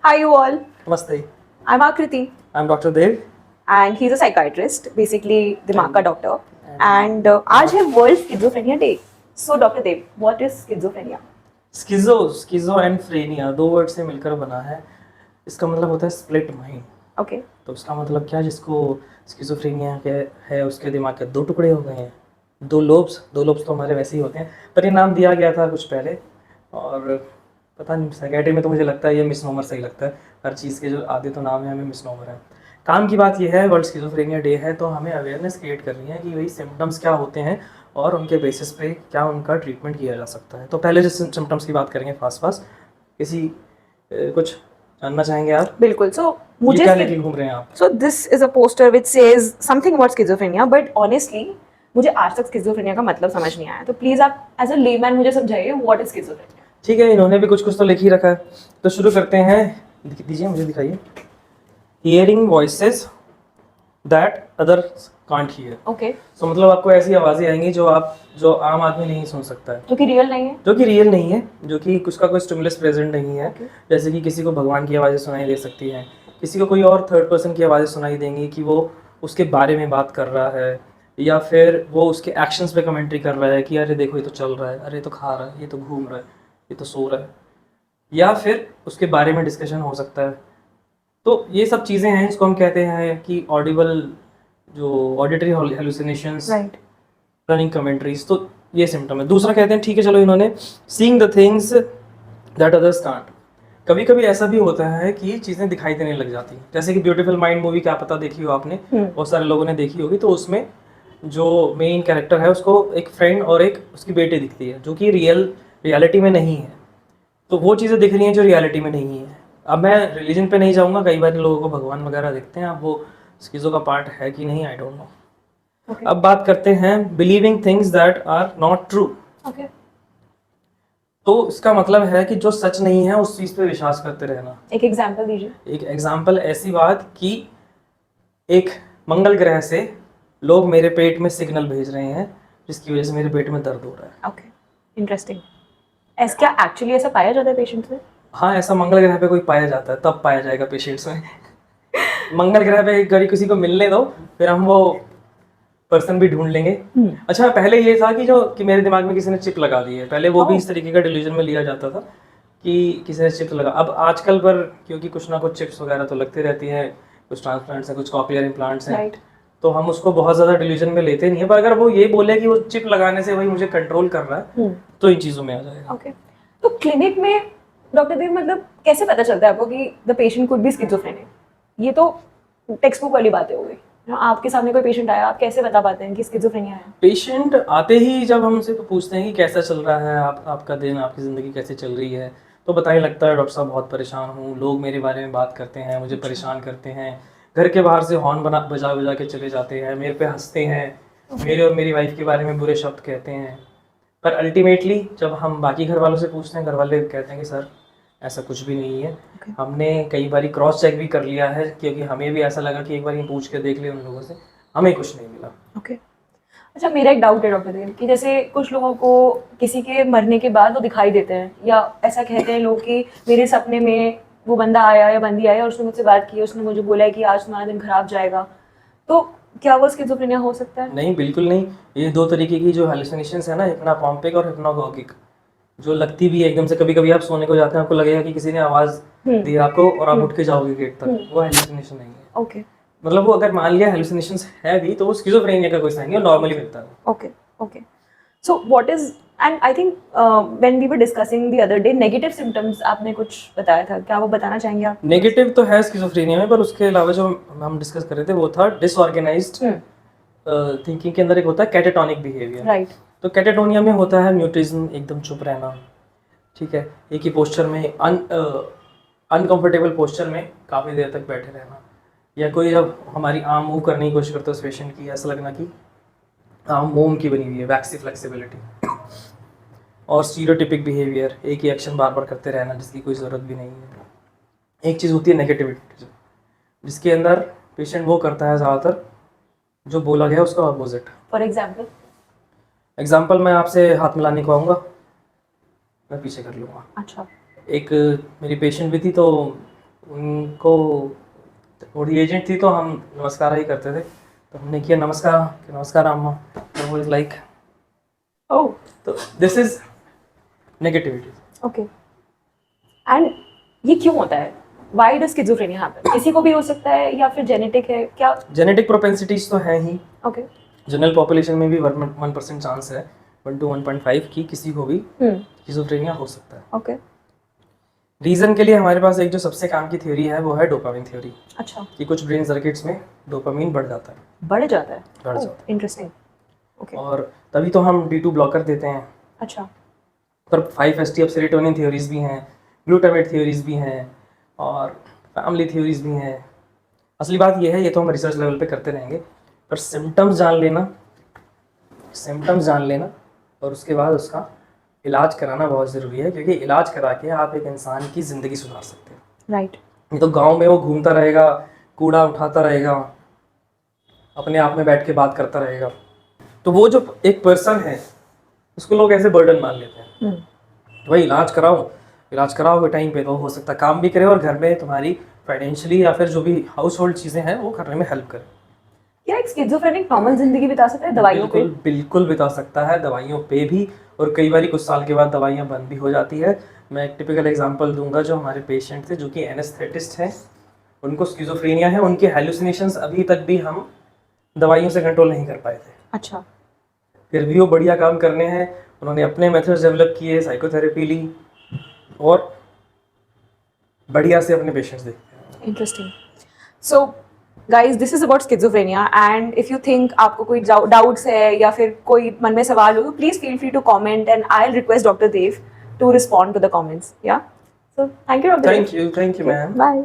Hi, you all. Namaste. I'm Akriti, I'm Dr. Dev. and he's a psychiatrist, basically दिमाग का doctor. And And आज है World Schizophrenia Day. So, Dr. Dev, what is schizophrenia? Schizo and phrenia दो word से मिलकर बना है। इसका मतलब होता है स्प्लिट माइंड। Okay. तो उसका मतलब क्या, जिसको स्किजोफ्रेनिया के है उसके दिमाग के दो टुकड़े हो गए हैं, दो लोब्स तो हमारे वैसे ही होते हैं, पर ये नाम दिया गया था कुछ पहले। और पता नहीं, साइकेट्री में तो मुझे लगता है ये मिसनोमर सही लगता है। हर चीज़ के जो आधे तो नाम है हमें मिसनोमर है। काम की बात यह है, वर्ल्ड स्किज़ोफ्रेनिया डे है तो हमें अवेयरनेस क्रिएट करनी है कि वही सिम्टम्स क्या होते हैं और उनके बेसिस पे क्या उनका ट्रीटमेंट किया जा सकता है। तो पहले जिस सिम्टम्स की बात करेंगे फास्ट फास्ट, किसी कुछ जानना चाहेंगे आप? बिल्कुल. So, ये मुझे क्या लेके घूम रहे हैं आप? So this is a poster which says something about schizophrenia, but honestly, मुझे आज तक schizophrenia का मतलब समझ नहीं आया. तो प्लीज आप एज अ लेमैन मुझे समझाइए what is schizophrenia. ठीक है, इन्होंने भी कुछ कुछ तो लिख ही रखा है, तो शुरू करते हैं। दीजिए, मुझे दिखाइए। Hearing voices that others can't hear. Okay. सो मतलब आपको ऐसी आवाज़ें आएंगी जो आम आदमी नहीं सुन सकता है, जो कि रियल नहीं है. जो कि रियल नहीं है, जो कि उसका कोई स्टिमुलस प्रेजेंट नहीं है। Okay. जैसे कि किसी को भगवान की आवाज़ें सुनाई दे सकती हैं, किसी को कोई और थर्ड पर्सन की आवाज़ें सुनाई देंगी कि वो उसके बारे में बात कर रहा है, या फिर वो उसके एक्शंस पे कमेंट्री कर रहा है कि अरे देखो ये तो चल रहा है, अरे ये तो खा रहा है, ये तो घूम रहा है, ये तो सो रहा है, या फिर उसके बारे में डिस्कशन हो सकता है। तो ये सब चीज़ें हैं, इसको हम कहते हैं कि ऑडिबल, जो auditory hallucinations, Right. Running commentaries. तो ये सिम्टम है। दूसरा कहते हैं, ठीक है चलो, इन्होंने seeing the things that others can't. कभी कभी ऐसा भी होता है कि चीज़ें दिखाई देने लग जाती हैं, जैसे कि ब्यूटीफुल माइंड मूवी, क्या पता देखी हो आपने, बहुत सारे लोगों ने देखी होगी। तो उसमें जो मेन कैरेक्टर है उसको एक फ्रेंड और एक उसकी बेटी दिखती है, जो कि रियलिटी में नहीं है। तो वो चीज़ें दिख रही हैं जो रियलिटी में नहीं है। अब मैं रिलीजन पे नहीं जाऊँगा, कई बार लोगों को भगवान वगैरह दिखते हैं, अब वो स्किज़ो का पार्ट है कि नहीं, आई डोंट नो। Okay. अब बात करते हैं believing things that are not true. Okay. तो इसका मतलब है कि जो सच नहीं है उस चीज़ पे विश्वास करते रहना। एक एग्जांपल दीजिए. एक एग्जांपल, ऐसी बात कि एक मंगल ग्रह से लोग मेरे पेट में सिग्नल भेज रहे हैं जिसकी वजह से मेरे पेट में दर्द हो रहा है। Okay. इंटरेस्टिंग. ऐसा क्या एक्चुअली ऐसा पाया जाता है पेशेंट्स में? हाँ, ऐसा मंगल ग्रह पे कोई पाया जाता है, तब पाया जाएगा पेशेंट्स में। मंगल ग्रह पे एक किसी को मिलने दो, फिर हम वो पर्सन भी ढूंढ लेंगे। अच्छा, पहले ये था कि मेरे दिमाग में किसी ने चिप लगा दी है, पहले वो भी इस तरीके का डिल्यूजन में लिया जाता था कि किसी ने चिप लगा। अब आजकल पर क्योंकि कुछ ना कुछ चिप्स वगैरह तो लगते रहती हैं, कुछ ट्रांसप्लांट्स हैं, कुछ कॉक्लियर इम्प्लांट्स हैं, Right. तो हम उसको बहुत ज़्यादा डिल्यूजन में लेते नहीं है। पर अगर वो ये बोले कि वो चिप लगाने से वही मुझे कंट्रोल कर रहा है, तो इन चीज़ों में आ जाएगा। Okay. तो क्लिनिक में डॉक्टर देव मतलब कैसे पता चलता है आपको कि the patient could be schizophrenic? ये तो टेक्स्ट बुक वाली बातें हो गई. आपके सामने कोई पेशेंट आया, आप कैसे बता पाते हैं कि स्किज़ोफ्रेनिया है? पेशेंट आते ही जब हम उनसे पूछते हैं कि कैसा चल रहा है आपका दिन, आपकी ज़िंदगी कैसे चल रही है, तो बताने लगता है डॉक्टर साहब बहुत परेशान हूँ, लोग मेरे बारे में बात करते हैं, मुझे परेशान करते हैं, घर के बाहर से हॉर्न बजा बजा के चले जाते हैं, मेरे पे हंसते हैं, मेरे और मेरी वाइफ के बारे में बुरे शब्द कहते हैं। पर अल्टीमेटली जब हम बाकी घर वालों से पूछते हैं, घर वाले कहते हैं कि सर ऐसा कुछ भी नहीं है। हमने कई बार क्रॉस चेक भी कर लिया है, क्योंकि हमें भी ऐसा लगा कि एक बार ये पूछ के देख लिया उन लोगों से, हमें कुछ नहीं मिला। ओके. अच्छा, मेरा एक डाउट है डॉक्टर देव कि जैसे कुछ लोगों को किसी के मरने के बाद वो दिखाई देते हैं, या ऐसा कहते हैं लोग कि मेरे सपने में वो बंदा आया या बंदी आई और उसने मुझसे बात की, उसने मुझे बोला है कि आज तुम्हारा दिन खराब जाएगा. तो क्या वो स्किज़ोफ्रेनिया हो सकता है? नहीं, बिल्कुल नहीं। ये दो तरीके की जो हेलुसिनेशंस है ना, हिप्नोपॉम्पिक और हिप्नोगॉगिक, जो लगती भी है एकदम से, कभी कभी आप सोने को जाते हैं, आपको लगेगा कि किसी ने आवाज़ दी आपको और आप उठ के जाओगे गेट तक, वो हेलुसिनेशन नहीं है। ओके. मतलब वो अगर मान लिया हेलुसिनेशंस है भी, तो वो स्किज़ोफ्रेनिया का कोई साइन नहीं है, नॉर्मली मिलता है। Okay. Okay. So what is, and I think when we were discussing the other day negative symptoms आपने कुछ बताया था, क्या वो बताना चाहेंगे आप? नेगेटिव तो है स्किज़ोफ्रेनिया में, पर उसके अलावा जो हम डिस्कस कर रहे थे वो था डिसऑर्गेनाइज्ड थिंकिंग के अंदर एक होता है कैटाटोनिक बिहेवियर। राइट. तो कैटाटोनिया में होता है म्यूटिज्म, एकदम चुप रहना, ठीक है, एक ही पोस्चर में, अनकंफर्टेबल पोस्चर में काफ़ी देर तक बैठे रहना, या कोई जब हमारी आर्म मूव करने की कोशिश करता है उस पेशेंट की, ऐसा लगना कि आर्म मोम की बनी हुई है, वैक्सी फ्लेक्सिबिलिटी। और स्टीरियोटिपिक बिहेवियर, एक ही एक्शन बार बार करते रहना जिसकी कोई ज़रूरत भी नहीं है। एक चीज़ होती है नेगेटिविटी, जिसके अंदर पेशेंट वो करता है ज़्यादातर जो बोला गया उसका अपोजिट। For example? एग्जाम्पल, मैं आपसे हाथ मिलाने को आऊँगा, मैं पीछे कर लूँगा। अच्छा. एक मेरी पेशेंट भी थी, तो उनको थोड़ी एजेंट थी तो हम नमस्कार ही करते थे, तो हमने किया नमस्कार अम्मा, तो वो इज लाइक ओह तो this is negativity. Okay. And ये क्यों होता है? Why does schizophrenia happen? किसी को भी हो सकता है या फिर जेनेटिक है क्या? जेनेटिक प्रोपेंसिटीज तो है ही, ओके। जनरल पॉपुलेशन में भी 1% चांस है, 1 to 1.5 की किसी को भी स्किज़ोफ्रेनिया हो सकता है। ओके। रीज़न के लिए हमारे पास एक जो सबसे काम की थ्योरी है वो है डोपामिन थ्योरी, अच्छा, कि कुछ ब्रेन सर्किट्स में डोपामिन बढ़ जाता है, बढ़ जाता है? बढ़ जाता इंटरेस्टिंग। ओके। है, और तभी तो हम D2 ब्लॉकर देते हैं। अच्छा। पर 5-HT ऑफ सेरोटोनिन थ्योरीज भी हैं, ग्लूटामेट थ्योरीज भी हैं, और फैमिली थ्योरीज भी हैं। असली बात ये है, ये तो हम रिसर्च लेवल पे करते रहेंगे, पर सिम्टम्स जान लेना और उसके बाद उसका इलाज कराना बहुत ज़रूरी है, क्योंकि इलाज करा के आप एक इंसान की ज़िंदगी सुधार सकते हैं। राइट। नहीं तो गांव में वो घूमता रहेगा, कूड़ा उठाता रहेगा, अपने आप में बैठ के बात करता रहेगा, तो वो जो एक पर्सन है उसको लोग ऐसे बर्डन मान लेते हैं। तो भाई इलाज कराओगे टाइम पे तो हो सकता है काम भी करे और घर में तुम्हारी फाइनेंशियली या फिर जो भी हाउस होल्ड चीज़ें हैं वो करने में हेल्प करे। क्या एक स्किज़ोफ्रेनिक नॉर्मल जिंदगी बिता सकता है दवाइयों पे? बिल्कुल बिता सकता है, दवाइयों पे भी, और कई बार कुछ साल के बाद दवाइयाँ बंद भी हो जाती है। मैं एक टिपिकल एग्जांपल दूंगा, जो हमारे पेशेंट थे जो कि एनेस्थेटिस्ट हैं, उनको स्किज़ोफ्रेनिया है, उनके हेलुसिनेशंस अभी तक भी हम दवाइयों से कंट्रोल नहीं कर पाए थे। अच्छा। फिर भी वो बढ़िया काम करने हैं, उन्होंने अपने मेथड्स डेवलप किए, साइकोथेरेपी ली और बढ़िया से अपने पेशेंट्स देखते हैं। Interesting. So guys, this is about schizophrenia, and if you think आपको कोई डाउट्स है या फिर कोई मन में सवाल हो, please feel free to comment and I will request doctor Dev to respond to the comments. Yeah so thank you doctor. Thank you ma'am. Bye.